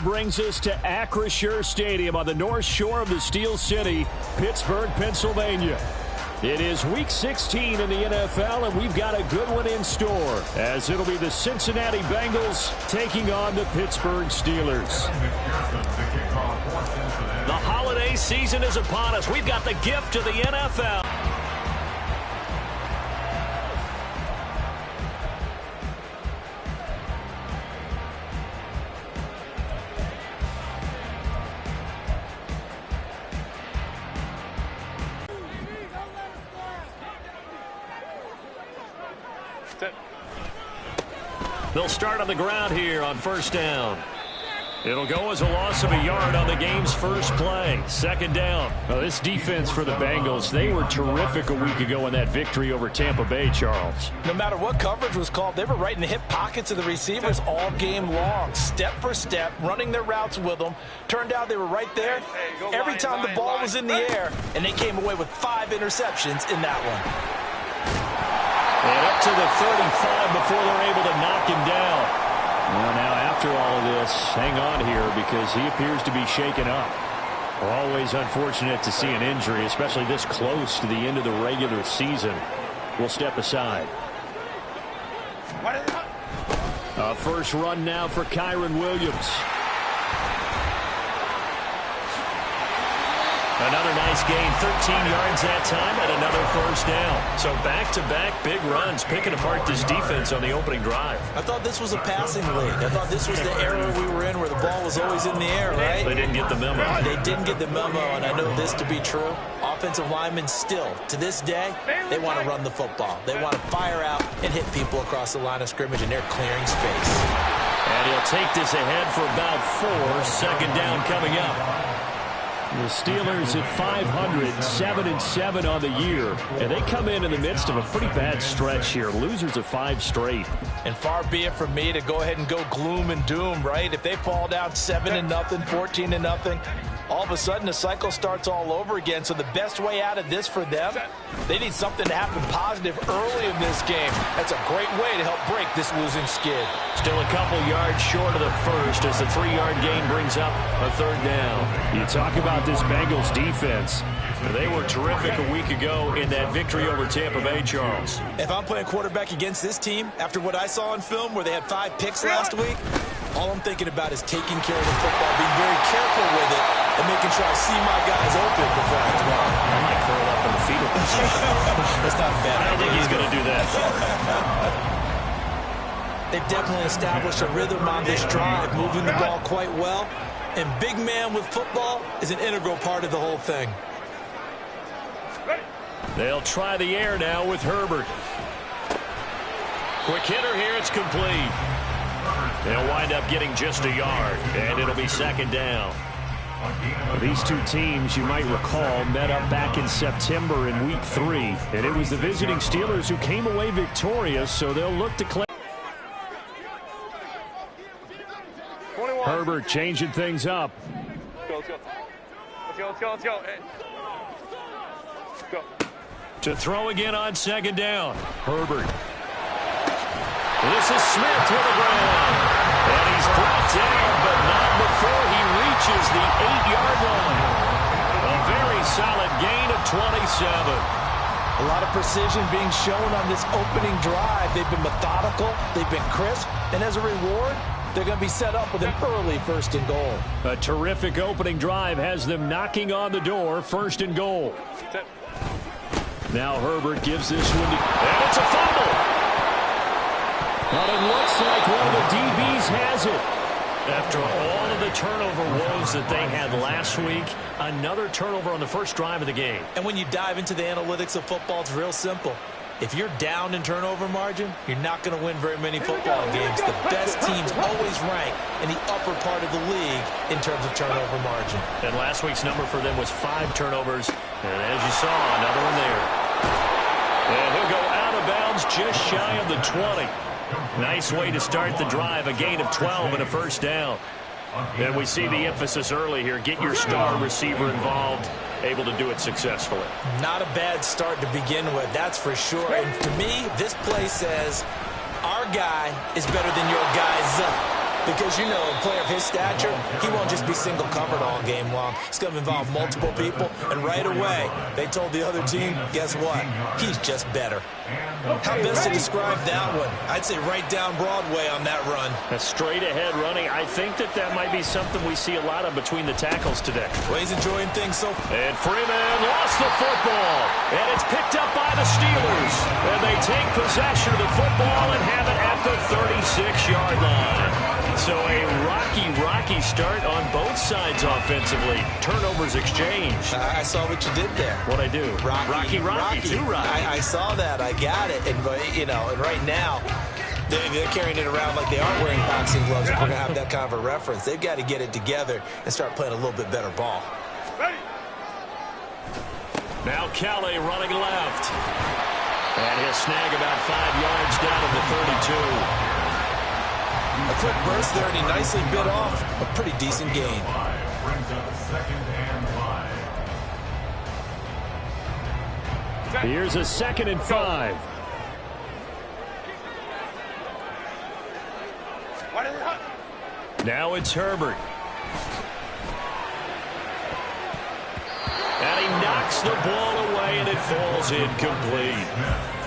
Brings us to Acrisure Stadium on the north shore of the Steel City, Pittsburgh, Pennsylvania. It is Week 16 in the NFL, and we've got a good one in store, as it'll be the Cincinnati Bengals taking on the Pittsburgh Steelers. The holiday season is upon us. We've got the gift of the NFL. They'll start on the ground here on first down. It'll go as a loss of a yard on the game's first play. Second down. Well, this defense for the Bengals, they were terrific a week ago in that victory over Tampa Bay, Charles. No matter what coverage was called, they were right in the hip pockets of the receivers all game long. Step for step, running their routes with them. Turned out they were right there every time the ball was in the air, and they came away with 5 interceptions in that one. And up to the 35 before they're able to knock him down. Well, now after all of this, hang on here because he appears to be shaken up. Always unfortunate to see an injury, especially this close to the end of the regular season. We'll step aside. A first run now for Kyren Williams. Another nice gain, 13 yards that time, and another first down. So back-to-back big runs, picking apart this defense on the opening drive. I thought this was a passing league. I thought this was the era we were in where the ball was always in the air, right? They didn't get the memo. They didn't get the memo, and I know this to be true. Offensive linemen still, to this day, they want to run the football. They want to fire out and hit people across the line of scrimmage, and they're clearing space. And he'll take this ahead for about 4. Second down coming up. The Steelers at 500, 7-7 on the year. And they come in the midst of a pretty bad stretch here. Losers of 5 straight. And far be it from me to go ahead and go gloom and doom, right? If they fall down 7-0, 14-0, all of a sudden the cycle starts all over again. So the best way out of this for them, they need something to happen positive early in this game. That's a great way to help break this losing skid. Still a couple yards short of the first as the 3-yard gain brings up a third down. You talk about this Bengals defense. They were terrific a week ago in that victory over Tampa Bay, Charles. If I'm playing quarterback against this team, after what I saw in film where they had 5 picks last week, all I'm thinking about is taking care of the football, being very careful with it, and making sure I see my guys open before I throw. I might curl up in the fetal position. That's not a bad idea. I don't think he's going to do that. They've definitely established a rhythm on this drive, moving the ball quite well. And big man with football is an integral part of the whole thing. They'll try the air now with Herbert. Quick hitter here, it's complete. They'll wind up getting just a yard, and it'll be second down. These two teams, you might recall, met up back in September in Week 3, and it was the visiting Steelers who came away victorious, so they'll look to claim. Herbert changing things up. Let's go. Hey. Go. To throw again on second down. Herbert. This is Smith with the ground. And he's brought down, but not before he reaches the 8-yard line. A very solid gain of 27. A lot of precision being shown on this opening drive. They've been methodical. They've been crisp. And as a reward, they're going to be set up with an early 1st and goal. A terrific opening drive has them knocking on the door, 1st and goal. Now Herbert gives this one to, and it's a fumble. But it looks like one of the DBs has it. After all of the turnover woes that they had last week, another turnover on the first drive of the game. And when you dive into the analytics of football, it's real simple. If you're down in turnover margin, you're not going to win very many football games. The best teams always rank in the upper part of the league in terms of turnover margin. And last week's number for them was 5 turnovers. And as you saw, another one there. And he'll go out of bounds just shy of the 20. Nice way to start the drive, a gain of 12 and a first down. And we see the emphasis early here. Get your star receiver involved, able to do it successfully. Not a bad start to begin with, that's for sure. And to me, this play says, our guy is better than your guys. Because, you know, a player of his stature, he won't just be single covered all game long. It's going to involve multiple people, and right away, they told the other team, guess what? He's just better. How best to describe that one? I'd say right down Broadway on that run. A straight-ahead running. I think that might be something we see a lot of between the tackles today. Well, he's enjoying things so far. And Freeman lost the football. And it's picked up by the Steelers. And they take possession of the football and have it at the 36-yard line. So a rocky start on both sides offensively. Turnovers exchanged. I saw what you did there. What'd I do? Rocky. Too rocky. I saw that. I got it. And, you know, and right now, they're carrying it around like they are wearing boxing gloves. If we're going to have that kind of a reference, they've got to get it together and start playing a little bit better ball. Now Kelly running left. And he'll snag about 5 yards down to the 32. A quick burst there, and he nicely bit off a pretty decent gain. Here's a 2nd and 5. Now it's Herbert. And he knocks the ball away, and it falls incomplete.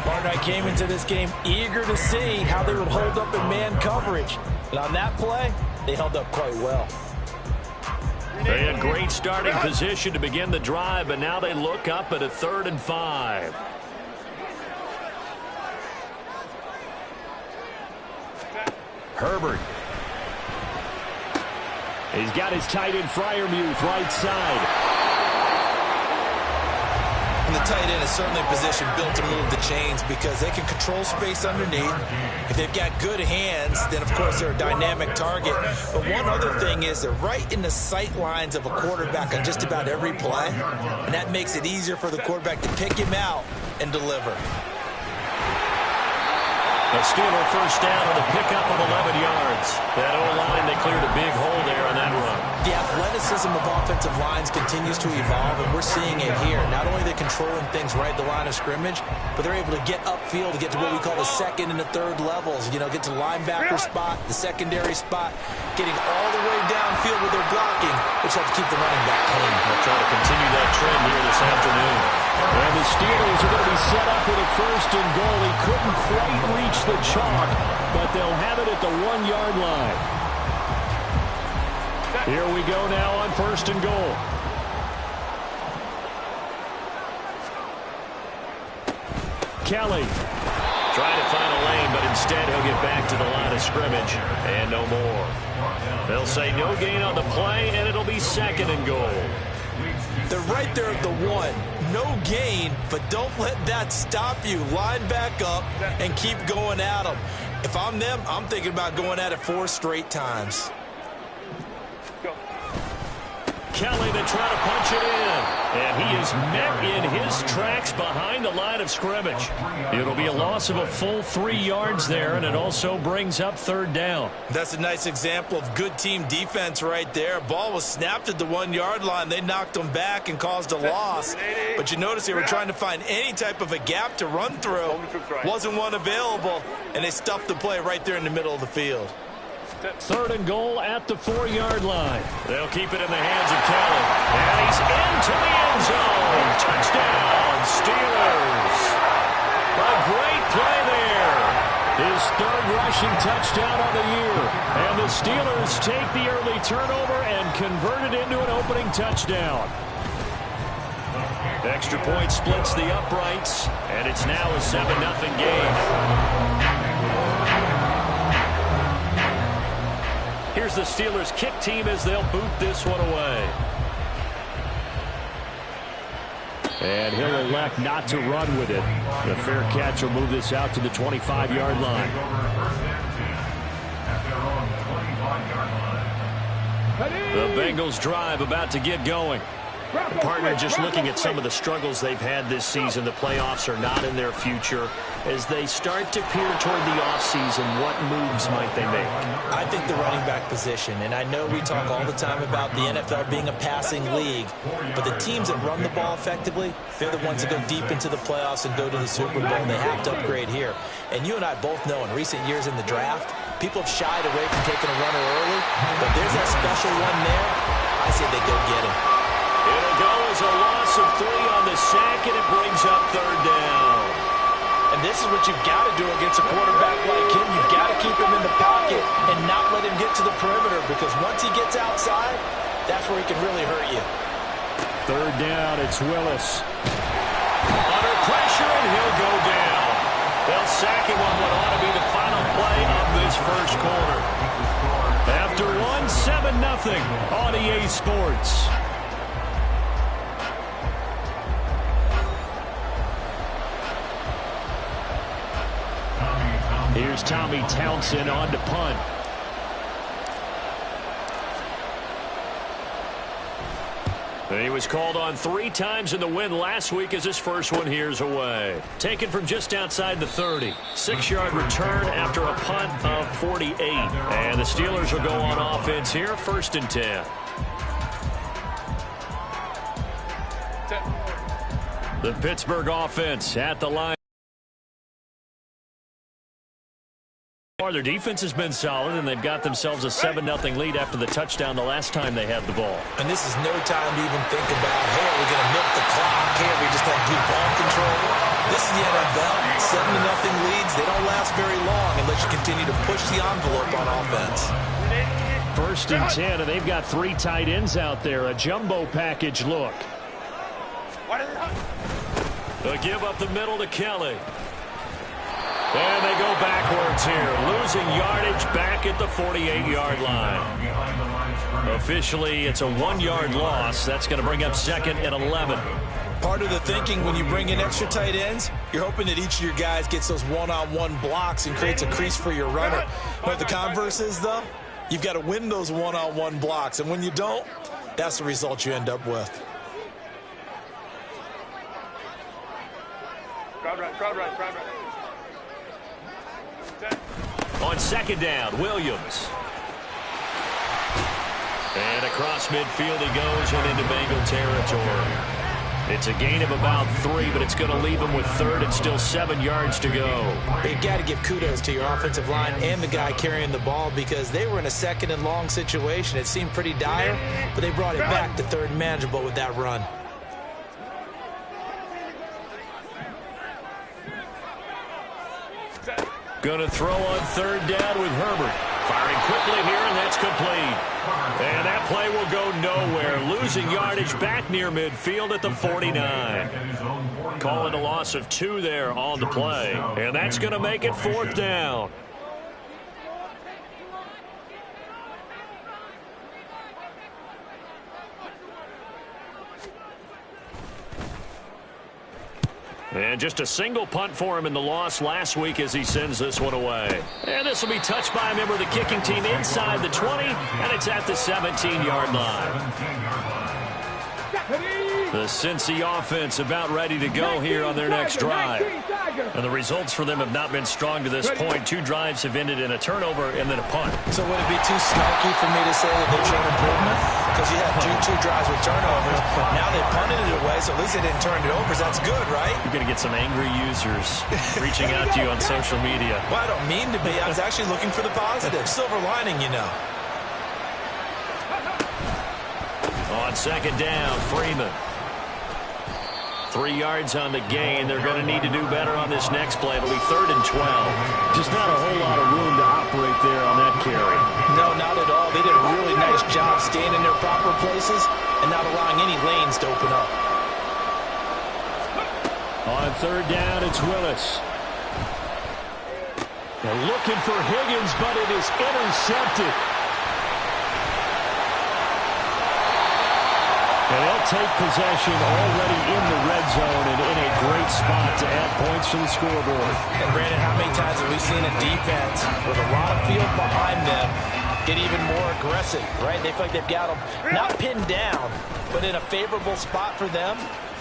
Partner, I came into this game eager to see how they would hold up in man coverage. And on that play, they held up quite well. They had great starting position to begin the drive, but now they look up at a 3rd and 5. Herbert. He's got his tight end Freiermuth right side. And the tight end is certainly a position built to move the chains because they can control space underneath. If they've got good hands, then of course they're a dynamic target. But one other thing is they're right in the sight lines of a quarterback on just about every play. And that makes it easier for the quarterback to pick him out and deliver. A Steeler first down on a pickup of 11 yards. That O-line, they cleared a big hole there on that run. The athleticism of offensive lines continues to evolve, and we're seeing it here. Not only are they controlling things right at the line of scrimmage, but they're able to get upfield to get to what we call the 2nd and the 3rd levels. You know, get to the linebacker spot, the secondary spot, getting all the way downfield with their blocking, which helps keep the running back clean. They'll try to continue that trend here this afternoon. And the Steelers are going to be set up with a 1st and goal. He couldn't quite reach the chalk, but they'll have it at the 1-yard line. Here we go now on 1st and goal. Kelly trying to find a lane, but instead he'll get back to the line of scrimmage. And no more. They'll say no gain on the play, and it'll be 2nd and goal. They're right there at the 1. No gain, but don't let that stop you. Line back up and keep going at them. If I'm them, I'm thinking about going at it 4 straight times. Kelly, they try to punch it in. And he is met in his tracks behind the line of scrimmage. It'll be a loss of a full 3 yards there, and it also brings up 3rd down. That's a nice example of good team defense right there. Ball was snapped at the 1-yard line. They knocked them back and caused a loss. But you notice they were trying to find any type of a gap to run through. Wasn't one available, and they stuffed the play right there in the middle of the field. 3rd and goal at the 4-yard line. They'll keep it in the hands of Kelly. And he's into the end zone. Touchdown, Steelers. A great play there. His 3rd rushing touchdown on the year. And the Steelers take the early turnover and convert it into an opening touchdown. Extra point splits the uprights, and it's now a 7-0 game. Here's the Steelers kick team as they'll boot this one away. And he'll elect not to run with it. The fair catch will move this out to the 25-yard line. The Bengals drive about to get going. Partner, just looking at some of the struggles they've had this season, the playoffs are not in their future. As they start to peer toward the offseason, what moves might they make? I think the running back position, and I know we talk all the time about the NFL being a passing league, but the teams that run the ball effectively, they're the ones that go deep into the playoffs and go to the Super Bowl. They have to upgrade here. And you and I both know in recent years in the draft, People have shied away from taking a runner early, but there's that special one there. I say they go get him. It'll go as a loss of 3 on the sack, and it brings up 3rd down. And this is what you've got to do against a quarterback like him. You've got to keep him in the pocket and not let him get to the perimeter, because once he gets outside, that's where he can really hurt you. 3rd down, it's Willis. Under pressure, and he'll go down. They'll sack him on what ought to be the final play of this first quarter. After 7-0 on EA Sports. Here's Tommy Townsend on to punt. He was called on 3 times in the win last week as his first one here's away. Taken from just outside the 30. 6-yard return after a punt of 48. And the Steelers will go on offense here, 1st and 10. The Pittsburgh offense at the line. Their defense has been solid, and they've got themselves a 7-0 lead after the touchdown the last time they had the ball. And this is no time to even think about, hey, are we going to milk the clock? Hey, are we just going to do ball control? This is the NFL. 7-0 leads, they don't last very long unless you continue to push the envelope on offense. 1st and 10, and they've got 3 tight ends out there. A jumbo package look. They'll give up the middle to Kelly. And they go backwards here, losing yardage back at the 48-yard line. Officially, it's a 1-yard loss. That's going to bring up 2nd and 11. Part of the thinking when you bring in extra tight ends, you're hoping that each of your guys gets those one-on-one blocks and creates a crease for your runner. What the converse is, though, you've got to win those one-on-one blocks. And when you don't, that's the result you end up with. Crowd right. On 2nd down, Williams. And across midfield he goes and into Bengal territory. It's a gain of about 3, but it's going to leave him with 3rd and still 7 yards to go. You've got to give kudos to your offensive line and the guy carrying the ball, because they were in a 2nd and long situation. It seemed pretty dire, but they brought it back to 3rd and manageable with that run. Going to throw on 3rd down with Herbert. Firing quickly here, and that's complete. And that play will go nowhere. Losing yardage back near midfield at the 49. Calling a loss of 2 there on the play. And that's going to make it 4th down. And just a single punt for him in the loss last week as he sends this one away. And this will be touched by a member of the kicking team inside the 20, and it's at the 17-yard line. The Cincy offense about ready to go here on their next drive. And the results for them have not been strong to this point. 2 drives have ended in a turnover and then a punt. So would it be too snarky for me to say that they've shown improvement? Because you had two drives with turnovers. Now they punted it away, so at least they didn't turn it over. That's good, right? You're going to get some angry users reaching out to you on social media. Well, I don't mean to be. I was actually looking for the positive. Silver lining, you know. On 2nd down, Freeman. 3 yards on the gain. They're going to need to do better on this next play. It'll be 3rd and 12. Just not a whole lot of room to operate there on that carry. No, not at all. They did a really nice job staying in their proper places and not allowing any lanes to open up. On 3rd down, it's Willis. They're looking for Higgins, but it is intercepted. And they'll take possession already in the red zone and in a great spot to add points to the scoreboard. And Brandon, how many times have we seen a defense with a lot of field behind them get even more aggressive, right? They feel like they've got them not pinned down, but in a favorable spot for them.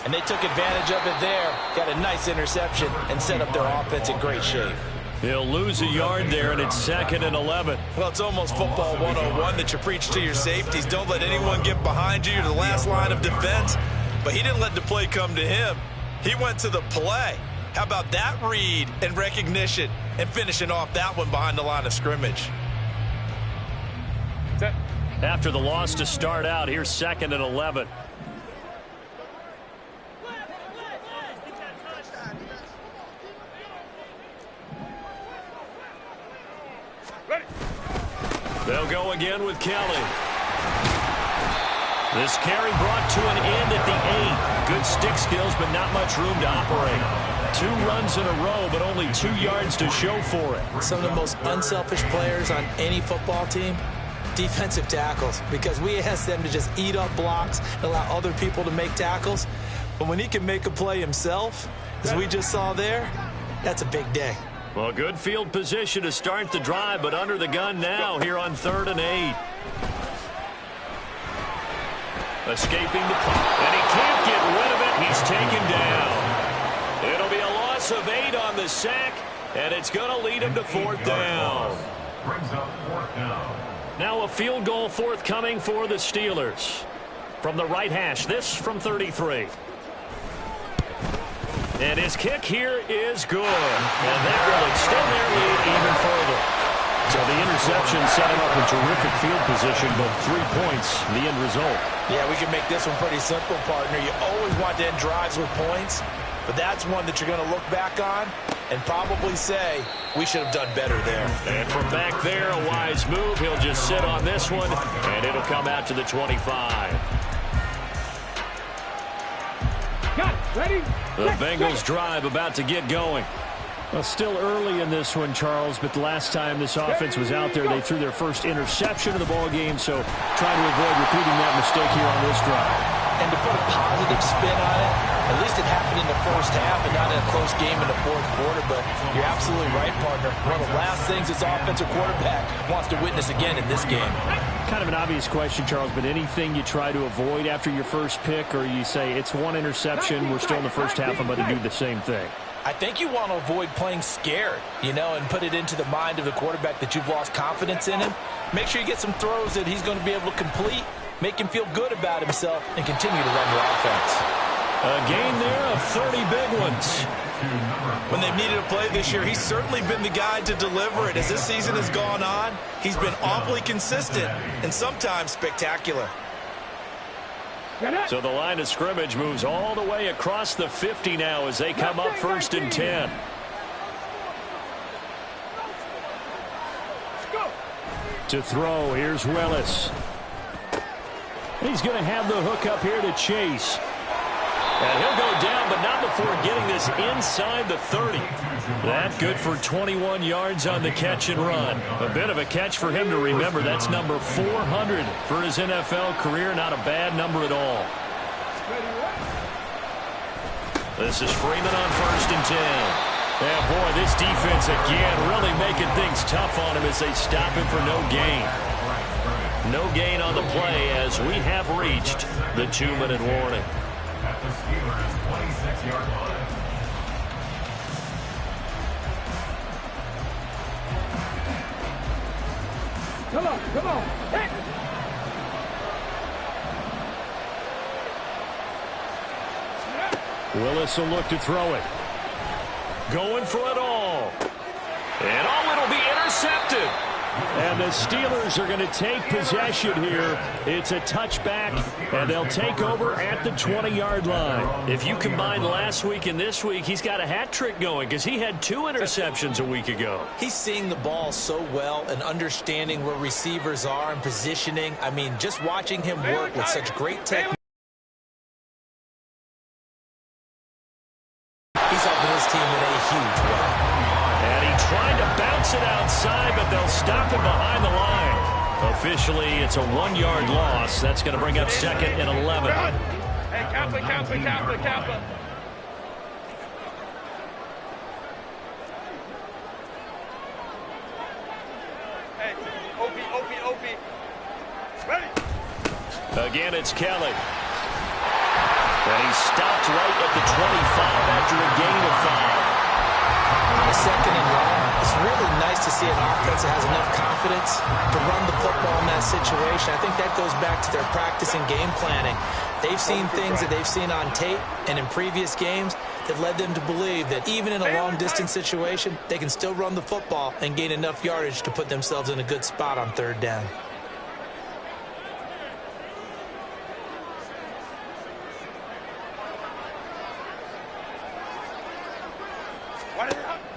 And they took advantage of it there, got a nice interception, and set up their offense in great shape. He'll lose a yard there, and it's 2nd and 11. Well, it's almost football 101 that you preach to your safeties. Don't let anyone get behind you. You're the last line of defense. But he didn't let the play come to him. He went to the play. How about that read and recognition? and finishing off that one behind the line of scrimmage. After the loss to start out, here's 2nd and 11. They'll go again with Kelly. This carry brought to an end at the 8. Good stick skills, but not much room to operate. 2 runs in a row, but only 2 yards to show for it. Some of the most unselfish players on any football team, defensive tackles, because we ask them to just eat up blocks and allow other people to make tackles. But when he can make a play himself, as we just saw there, that's a big day. Well, good field position to start the drive, but under the gun now here on 3rd and 8. Escaping the punt, and he can't get rid of it. He's taken down. It'll be a loss of 8 on the sack, and it's going to lead him to 4th down. Now a field goal forthcoming for the Steelers. From the right hash, this from 33. And his kick here is good. And that will extend their lead even further. So the interception set him up in terrific field position, but 3 points, the end result. Yeah, we can make this one pretty simple, partner. You always want to end drives with points, but that's one that you're going to look back on and probably say, we should have done better there. And from back there, a wise move. He'll just sit on this one, and it'll come out to the 25. Got it. Ready? The Bengals drive about to get going. Well, still early in this one, Charles, but the last time this offense was out there, they threw their first interception of the ball game, so trying to avoid repeating that mistake here on this drive. And to put a positive spin on it, at least it happened in the first half and not in a close game in the 4th quarter, but you're absolutely right, partner. One of the last things this offensive quarterback wants to witness again in this game. Kind of an obvious question, Charles, but anything you try to avoid after your first pick, or you say it's one interception, we're still in the first half, I'm going to do the same thing? I think you want to avoid playing scared, and put it into the mind of the quarterback that you've lost confidence in him. Make sure you get some throws that he's going to be able to complete, make him feel good about himself, and continue to run your offense. A gain there of 30 big ones. When they've needed a play this year, he's certainly been the guy to deliver it. As this season has gone on, he's been awfully consistent and sometimes spectacular. So the line of scrimmage moves all the way across the 50 now as they come up 1st and 10. To throw, here's Willis. He's going to have the hook up here to Chase. And he'll go down, but not before getting this inside the 30. That good for 21 yards on the catch and run. A bit of a catch for him to remember. That's number 400 for his NFL career. Not a bad number at all. This is Freeman on 1st and 10. Yeah, boy, this defense again really making things tough on him as they stop him for no gain. No gain on the play as we have reached the 2-minute warning. At the Steelers' 26-yard line. Come on. Hey. Willis will look to throw it. Going for it all. And it'll be intercepted. And the Steelers are going to take possession here. It's a touchback, and they'll take over at the 20-yard line. If you combine last week and this week, he's got a hat trick going because he had 2 interceptions a week ago. He's seeing the ball so well and understanding where receivers are and positioning. I mean, just watching him work with such great technique. He's helping his team in a huge way. And he tried to bounce it outside, but they'll stop him behind the line. Officially, it's a 1-yard loss. That's going to bring up 2nd and 11. Hey, Kappa. Hey, Opie. Ready? Again, it's Kelly. And he stopped right at the 25 after a gain of 5. On a 2nd and long, it's really nice to see an offense that has enough confidence to run the football in that situation. I think that goes back to their practice and game planning. They've seen things that they've seen on tape and in previous games. that led them to believe that even in a long-distance situation, they can still run the football and gain enough yardage to put themselves in a good spot on third down.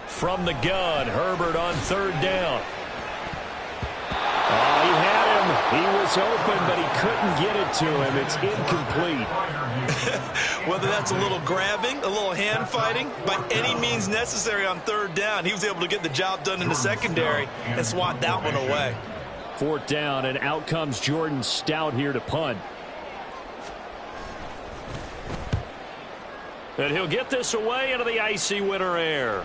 From the gun, Herbert on third down. Oh, he had him. He was open, but he couldn't get it to him. It's incomplete. Whether that's a little grabbing, a little hand fighting, by any means necessary on third down, he was able to get the job done in the secondary and swat that one away. Fourth down, and out comes Jordan Stout here to punt. And he'll get this away into the icy winter air.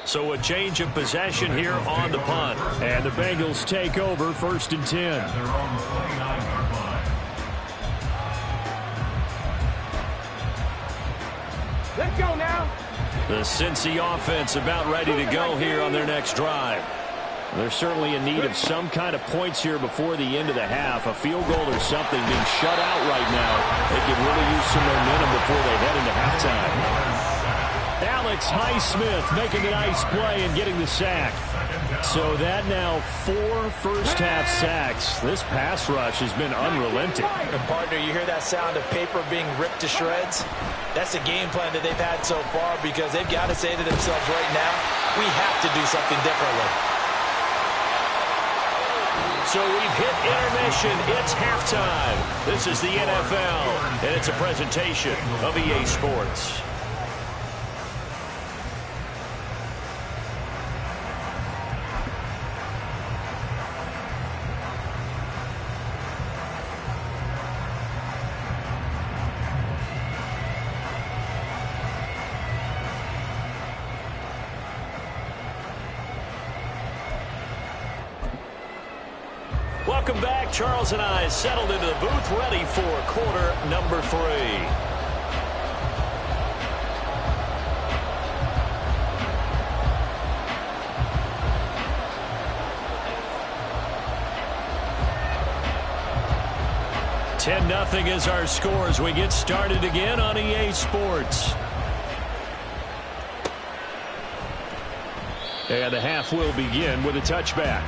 So a change of possession here on the punt. And the Bengals take over 1st and 10. Let's go now. The Cincy offense about ready to go here on their next drive. They're certainly in need of some kind of points here before the end of the half. A field goal or something being shut out right now. They could really use some momentum before they head into halftime. Alex Highsmith making a nice play and getting the sack. So that now 4 first-half sacks. This pass rush has been unrelenting. And partner, you hear that sound of paper being ripped to shreds? That's a game plan that they've had so far because they've got to say to themselves right now, we have to do something differently. So we've hit intermission. It's halftime. This is the NFL, and it's a presentation of EA Sports. Welcome back. Charles and I settled into the booth, ready for quarter number 3. (10-0) is our score as we get started again on EA Sports. And the half will begin with a touchback.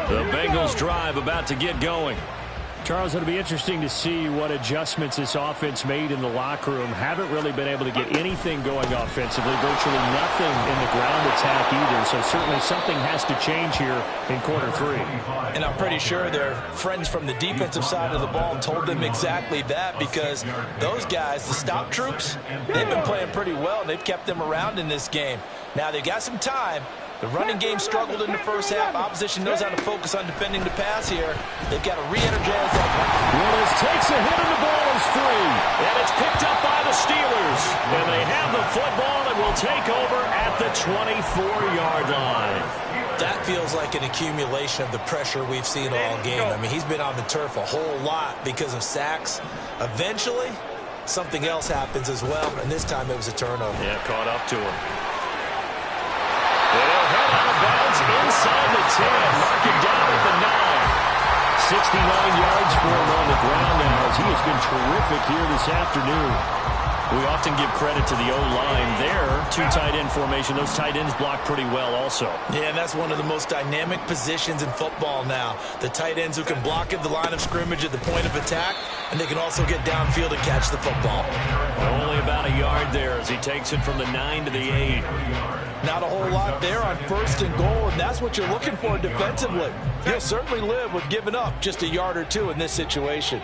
The Bengals drive about to get going. Charles, it'll be interesting to see what adjustments this offense made in the locker room. Haven't really been able to get anything going offensively. Virtually nothing in the ground attack either. So certainly something has to change here in quarter 3. And I'm pretty sure their friends from the defensive side of the ball told them exactly that because those guys, the stop troops, they've been playing pretty well. And they've kept them around in this game. Now they've got some time. The running game struggled in the first half. Opposition knows how to focus on defending the pass here. They've got to re-energize that. Willis takes a hit and the ball is free. And it's picked up by the Steelers. And they have the football and will take over at the 24-yard line. That feels like an accumulation of the pressure we've seen all game. I mean, he's been on the turf a whole lot because of sacks. Eventually, something else happens as well, and this time it was a turnover. Yeah, caught up to him. They'll head out of bounds inside the 10. Mark it down at the 9. 69 yards for him on the ground now as he has been terrific here this afternoon. We often give credit to the O-line there. 2 tight end formation. Those tight ends block pretty well also. Yeah, and that's one of the most dynamic positions in football now. The tight ends who can block at the line of scrimmage at the point of attack, and they can also get downfield and catch the football. Only about a yard there as he takes it from the 9 to the 8. Not a whole lot there on 1st and goal, and that's what you're looking for defensively. You'll certainly live with giving up just a yard or 2 in this situation.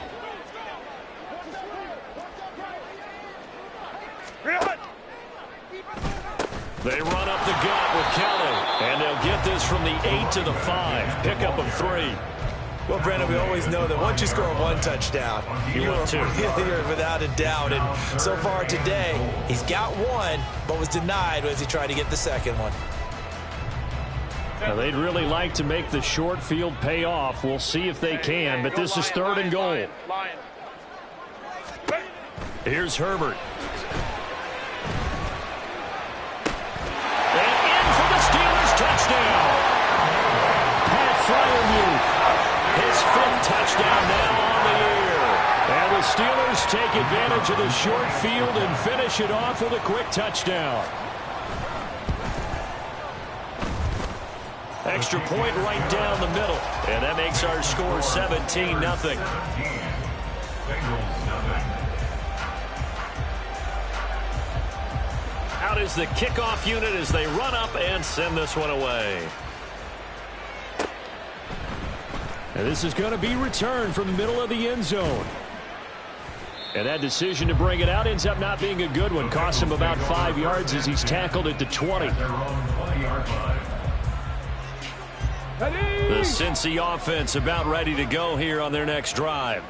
They run up the gut with Kelly, and they'll get this from the 8 to the 5. Pickup of 3. Well, Brandon, we always know that once you score 1 touchdown, you're without a doubt. And so far today, he's got 1, but was denied as he tried to get the second one. Now, they'd really like to make the short field pay off. We'll see if they can, but this is 3rd and goal. Here's Herbert. And in for the Steelers touchdown. Pat Freiermuth, his 5th touchdown now on the year. And the Steelers take advantage of the short field and finish it off with a quick touchdown. Extra point right down the middle. And that makes our score 17-0. Out is the kickoff unit as they run up and send this one away. And this is going to be returned from the middle of the end zone. And that decision to bring it out ends up not being a good one. Cost him about 5 yards as he's tackled at the 20. The Cincy offense about ready to go here on their next drive.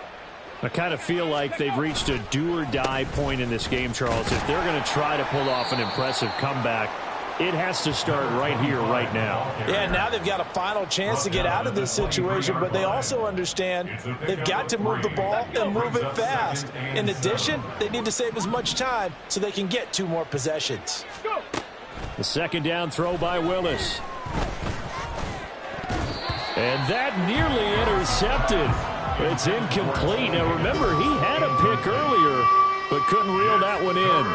I kind of feel like they've reached a do-or-die point in this game, Charles. If they're going to try to pull off an impressive comeback, it has to start right here, right now. Yeah, now they've got a final chance to get out of this situation, but they also understand they've got to move the ball and move it fast. In addition, they need to save as much time so they can get 2 more possessions. The second down throw by Willis. And that nearly intercepted. It's incomplete. Now, remember, he had a pick earlier, but couldn't reel that one in.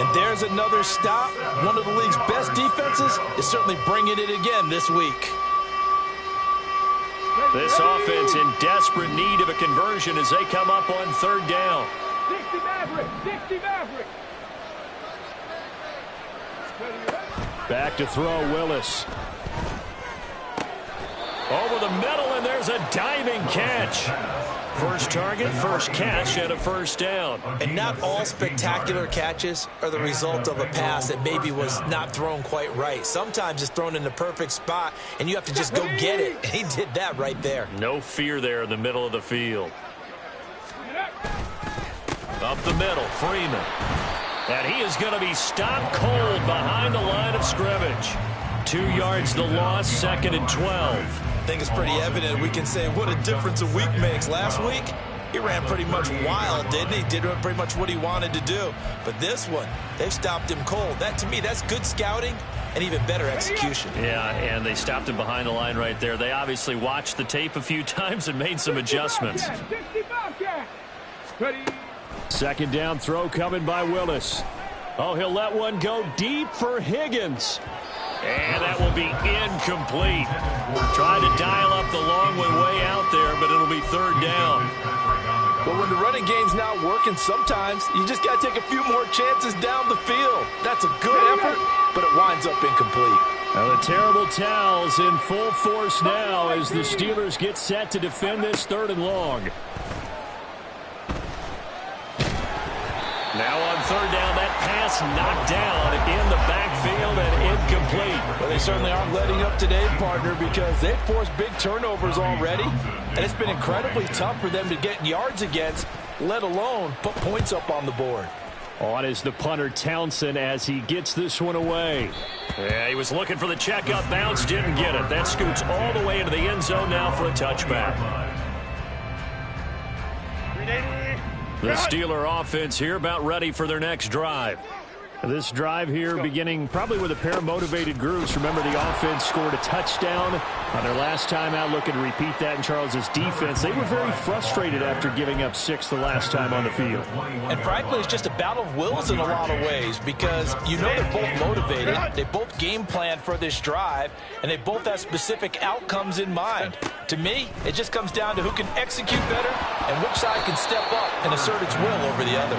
And there's another stop. One of the league's best defenses is certainly bringing it again this week. This offense in desperate need of a conversion as they come up on 3rd down. 60 Maverick, 60 Maverick. Back to throw, Willis. Over the middle, and there's a diving catch. First target, first catch, and a 1st down. And not all spectacular catches are the result of a pass that maybe was not thrown quite right. Sometimes it's thrown in the perfect spot, and you have to just go get it. And he did that right there. No fear there in the middle of the field. Up the middle, Freeman. And he is going to be stopped cold behind the line of scrimmage. 2 yards the loss, 2nd and 12. I think it's pretty evident. We can say what a difference a week makes. Last week, he ran pretty much wild, didn't he? Did pretty much what he wanted to do. But this one, they've stopped him cold. That, to me, that's good scouting and even better execution. Yeah, and they stopped him behind the line right there. They obviously watched the tape a few times and made some adjustments. 2nd down throw coming by Willis. Oh, he'll let one go deep for Higgins. And that will be incomplete. Trying to dial up the long way out there, but it'll be 3rd down. But when the running game's not working, sometimes you just got to take a few more chances down the field. That's a good effort, but it winds up incomplete. Now the terrible towels in full force now as the Steelers get set to defend this 3rd and long. Now on 3rd down, that pass knocked down in the backfield and incomplete. Well, they certainly aren't letting up today, partner, because they've forced big turnovers already, and it's been incredibly tough for them to get yards against, let alone put points up on the board. On is the punter, Townsend, as he gets this one away. Yeah, he was looking for the checkup bounce, didn't get it. That scoots all the way into the end zone now for a touchback. The Steeler offense here about ready for their next drive. This drive here beginning probably with a pair of motivated groups. Remember, the offense scored a touchdown on their last time out. Looking to repeat that in Charles's defense. They were very frustrated after giving up 6 the last time on the field. And frankly, it's just a battle of wills in a lot of ways because you know they're both motivated. They both game planned for this drive, and they both have specific outcomes in mind. To me, it just comes down to who can execute better and which side can step up and assert its will over the other.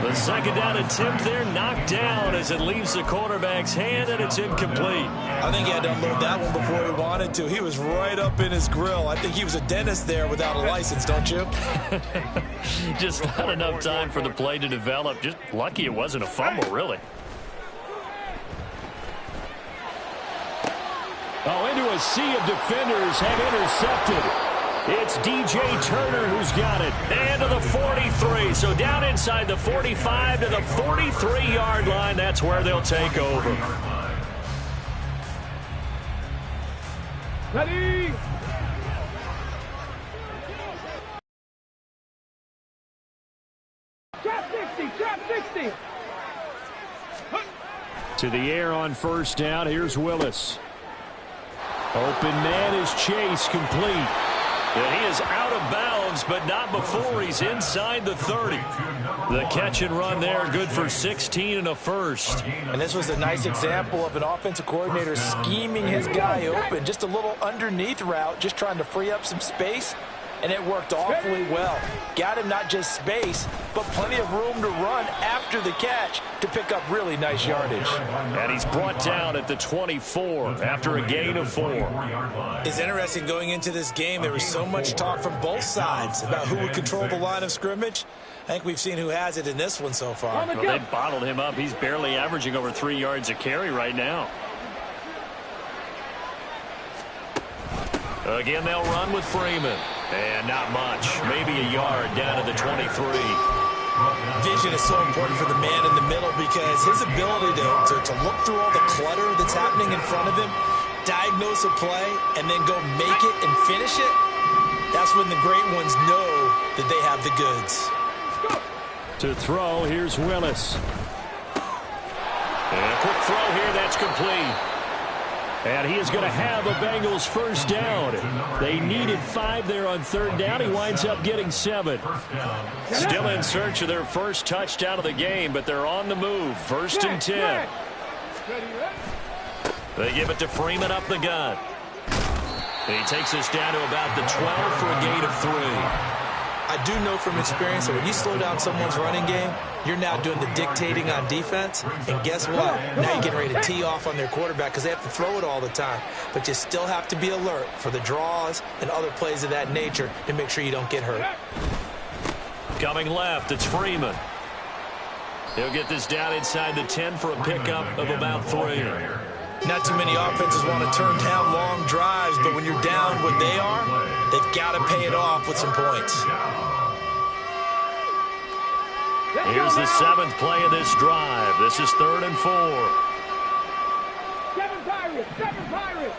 The 2nd down attempt there knocked down as it leaves the quarterback's hand, and it's incomplete. I think he had to unload that one before he wanted to. He was right up in his grill. I think he was a dentist there without a license, don't you? Just not enough time for the play to develop. Just lucky it wasn't a fumble, really. Oh, into a sea of defenders have intercepted. It's DJ Turner who's got it. And to the 43. So down inside the 45 to the 43-yard line. That's where they'll take over. Ready? To the air on first down. Here's Willis. Open man is Chase, complete. And he is out of bounds, but not before he's inside the 30. The catch and run there, good for 16 and a first. And this was a nice example of an offensive coordinator scheming his guy open. Just a little underneath route, just trying to free up some space. And it worked awfully well. Got him not just space, but plenty of room to run after the catch to pick up really nice yardage. And he's brought down at the 24 after a gain of 4. It's interesting going into this game. There was so much talk from both sides about who would control the line of scrimmage. I think we've seen who has it in this one so far. Well, they bottled him up. He's barely averaging over 3 yards a carry right now. Again, they'll run with Freeman. And not much. Maybe a yard down to the 23. Vision is so important for the man in the middle because his ability to look through all the clutter that's happening in front of him, diagnose a play, and then go make it and finish it, that's when the great ones know that they have the goods. To throw, here's Willis. And a quick throw here, that's complete. And he is going to have a Bengals first down. They needed 5 there on third down. He winds up getting 7. Still in search of their first touchdown of the game, but they're on the move. First and 10. They give it to Freeman up the gun. He takes us down to about the 12 for a gain of 3. I do know from experience that when you slow down someone's running game, you're now doing the dictating on defense. And guess what? Now you're getting ready to tee off on their quarterback because they have to throw it all the time. But you still have to be alert for the draws and other plays of that nature to make sure you don't get hurt. Coming left, it's Freeman. He'll get this down inside the 10 for a pickup of about 3. Not too many offenses want to turn down long drives, but when you're down what they are, they've got to pay it off with some points. Here's the 7th play of this drive. This is 3rd and 4. 7 Pirates, 7 Pirates.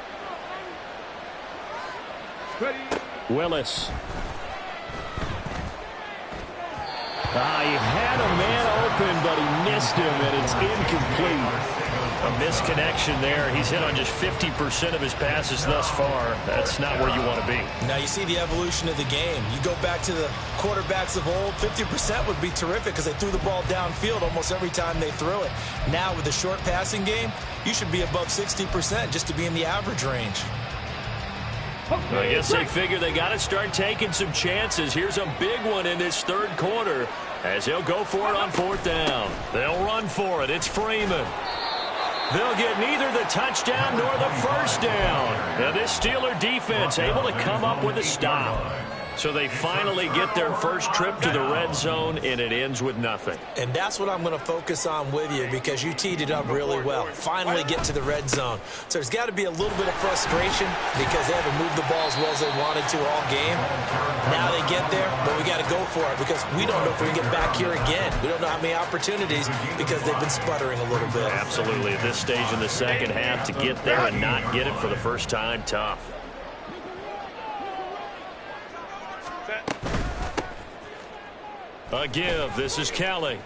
Willis. He had a man open, but he missed him, and it's incomplete. A misconnection there. He's hit on just 50% of his passes thus far. That's not where you want to be. Now you see the evolution of the game. You go back to the quarterbacks of old, 50% would be terrific because they threw the ball downfield almost every time they threw it. Now with the short passing game, you should be above 60% just to be in the average range. I guess they figure they got to start taking some chances. Here's a big one in this third quarter as they'll go for it on 4th down. They'll run for it. It's Freeman. They'll get neither the touchdown nor the first down. Now this Steeler defense able to come up with a stop. So they finally get their first trip to the red zone, and it ends with nothing. And that's what I'm going to focus on with you because you teed it up really well. Finally get to the red zone. So there's got to be a little bit of frustration because they haven't moved the ball as well as they wanted to all game. Now they get there, but we got to go for it because we don't know if we can get back here again. We don't know how many opportunities because they've been sputtering a little bit. Absolutely. At this stage in the second half, to get there and not get it for the first time, tough. A give. This is Kelly.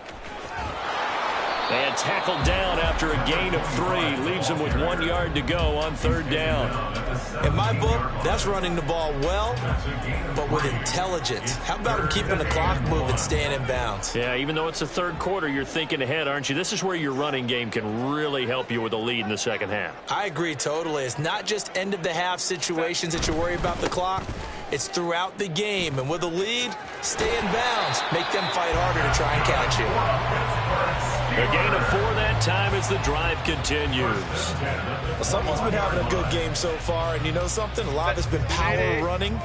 And tackled down after a gain of 3. Leaves him with 1 yard to go on 3rd down. In my book, that's running the ball well, but with intelligence. How about him keeping the clock moving, staying in bounds? Yeah, even though it's the third quarter, you're thinking ahead, aren't you? This is where your running game can really help you with a lead in the second half. I agree totally. It's not just end-of-the-half situations that you worry about the clock. It's throughout the game. And with a lead, stay in bounds. Make them fight harder to try and catch you. A gain of 4 that time as the drive continues. Well, someone's been having a good game so far, and you know something? A lot of it's been power running.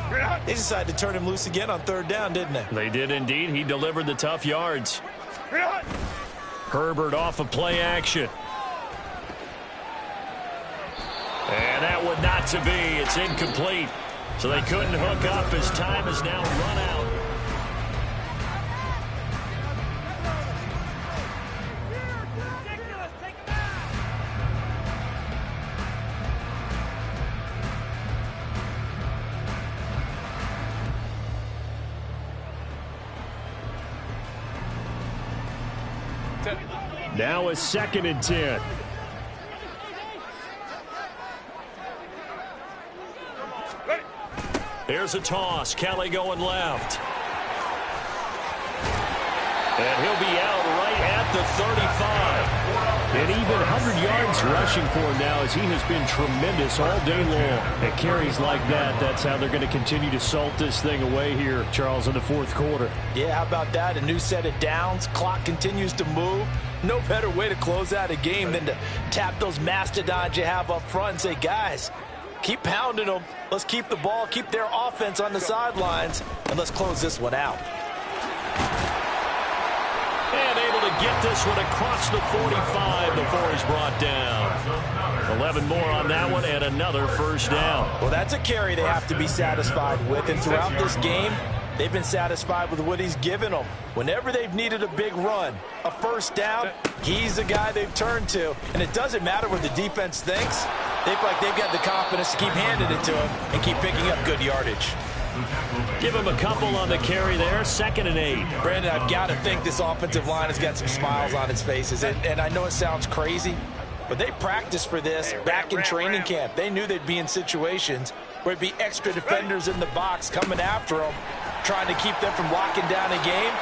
They decided to turn him loose again on 3rd down, didn't they? They did indeed. He delivered the tough yards. Herbert off of play action. And that would not to be. It's incomplete. So they couldn't hook up as time is now run out. Now a 2nd and 10. Here's a toss. Kelly going left. And he'll be out right at the 35. And even 100 yards rushing for him now, as he has been tremendous all day long. At carries like that, that's how they're going to continue to salt this thing away here, Charles, in the fourth quarter. Yeah, how about that? A new set of downs. Clock continues to move. No better way to close out a game than to tap those mastodons you have up front and say, guys, keep pounding them. Let's keep the ball, keep their offense on the sidelines, and let's close this one out. And able to get this one across the 45 before he's brought down. 11 more on that one and another first down. Well, that's a carry they have to be satisfied with. And throughout this game, they've been satisfied with what he's given them. Whenever they've needed a big run, a first down, he's the guy they've turned to. And it doesn't matter what the defense thinks. They feel like they've got the confidence to keep handing it to him and keep picking up good yardage. Give him a couple on the carry there. 2nd and 8. Brandon, I've got to think this offensive line has got some smiles on its faces. And I know it sounds crazy, but they practiced for this back in training camp. They knew they'd be in situations where it'd be extra defenders in the box coming after them, trying to keep them from locking down a game.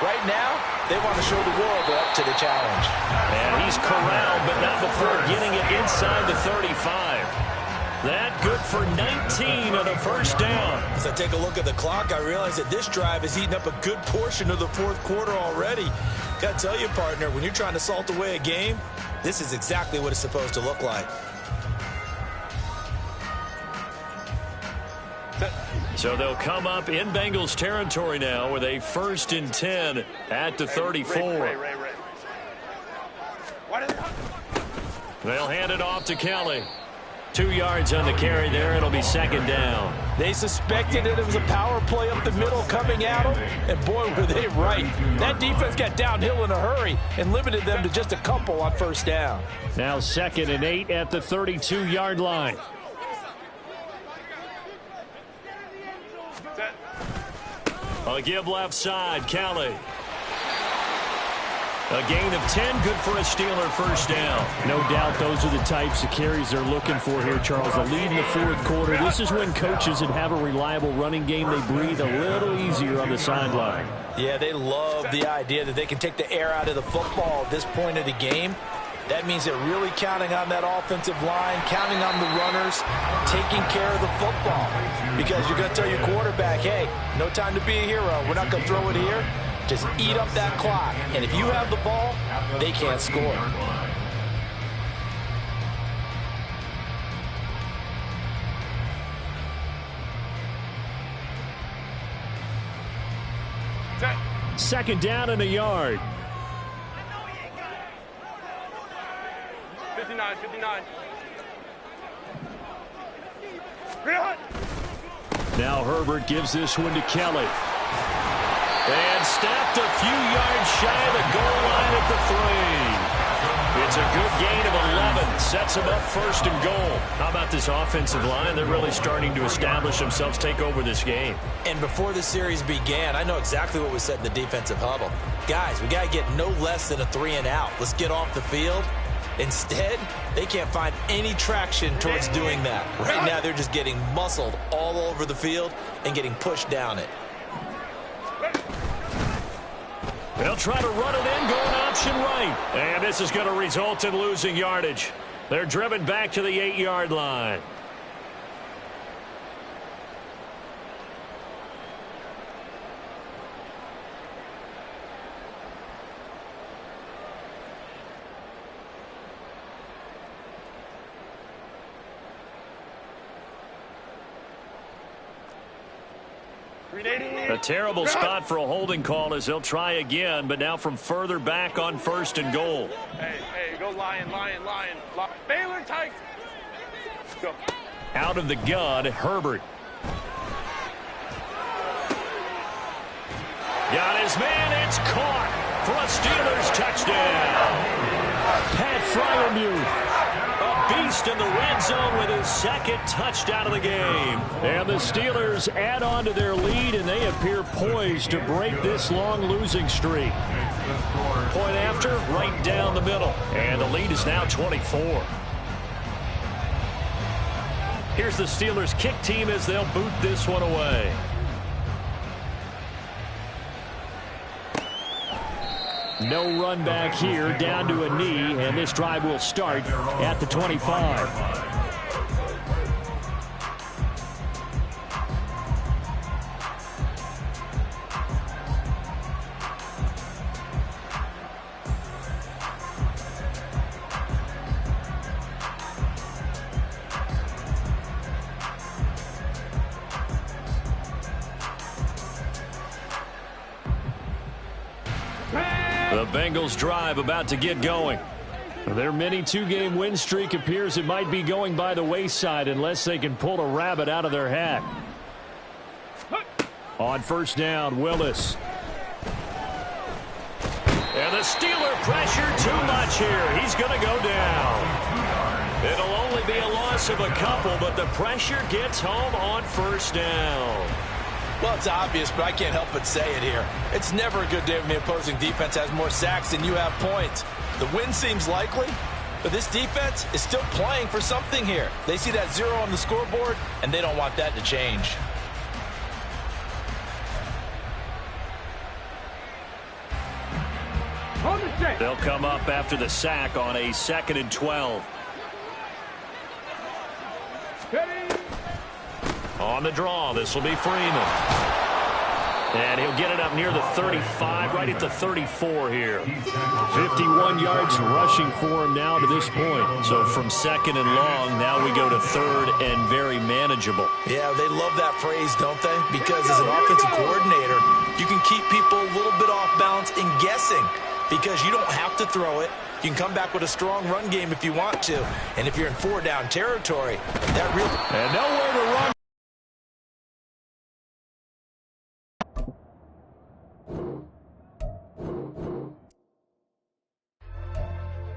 Right now, they want to show the world they're up to the challenge. And he's corralled, but not before getting it inside the 35. That good for 19 on a first down. As I take a look at the clock, I realize that this drive has eaten up a good portion of the fourth quarter already. Got to tell you, partner, when you're trying to salt away a game, this is exactly what it's supposed to look like. So they'll come up in Bengals territory now with a 1st and 10 at the 34. They'll hand it off to Kelly. 2 yards on the carry there. It'll be 2nd down. They suspected that it was a power play up the middle coming at them, and boy, were they right. That defense got downhill in a hurry and limited them to just a couple on first down. Now 2nd and 8 at the 32-yard line. A give left side, Kelly. A gain of 10, good for a Steeler first down. No doubt those are the types of carries they're looking for here, Charles. The lead in the fourth quarter. This is when coaches that have a reliable running game, they breathe a little easier on the sideline. Yeah, they love the idea that they can take the air out of the football at this point of the game. That means they're really counting on that offensive line, counting on the runners, taking care of the football. Because you're going to tell your quarterback, hey, no time to be a hero. We're not going to throw it here. Just eat up that clock. And if you have the ball, they can't score. Second down and a yard. 59. Now Herbert gives this one to Kelly. And stopped a few yards shy of the goal line at the 3. It's a good gain of 11. Sets him up 1st and goal. How about this offensive line? They're really starting to establish themselves, take over this game. And before the series began, I know exactly what was said in the defensive huddle. Guys, we got to get no less than a 3 and out. Let's get off the field. Instead, they can't find any traction towards doing that. Right now, they're just getting muscled all over the field and getting pushed down it. They'll try to run it in, going option right. And this is going to result in losing yardage. They're driven back to the 8-yard line. A terrible spot for a holding call as they'll try again, but now from further back on 1st and goal. Hey, go Lion. Baylor tight. Go. Out of the gun, Herbert. Got his man, it's caught for a Steelers touchdown. Pat Freiermuth, a beast in the red zone with his 2nd touchdown of the game. And the Steelers add on to their lead, and they appear poised to break this long losing streak. Point after, right down the middle. And the lead is now 24. Here's the Steelers kick team as they'll boot this one away. No run back here, down to a knee, and this drive will start at the 25. The Bengals drive about to get going. Their mini two-game win streak appears it might be going by the wayside unless they can pull a rabbit out of their hat. On first down, Willis. And the Steeler pressure too much here. He's going to go down. It'll only be a loss of a couple, but the pressure gets home on first down. Well, it's obvious, but I can't help but say it here. It's never a good day when the opposing defense has more sacks than you have points. The win seems likely, but this defense is still playing for something here. They see that 0 on the scoreboard, and they don't want that to change. They'll come up after the sack on a 2nd and 12. On the draw, this will be Freeman. And he'll get it up near the 35, right at the 34 here. 51 yards rushing for him now to this point. So from 2nd and long, now we go to 3rd and very manageable. Yeah, they love that phrase, don't they? Because as an offensive coordinator, you can keep people a little bit off balance and guessing because you don't have to throw it. You can come back with a strong run game if you want to. And if you're in 4-down territory, that really... And nowhere to run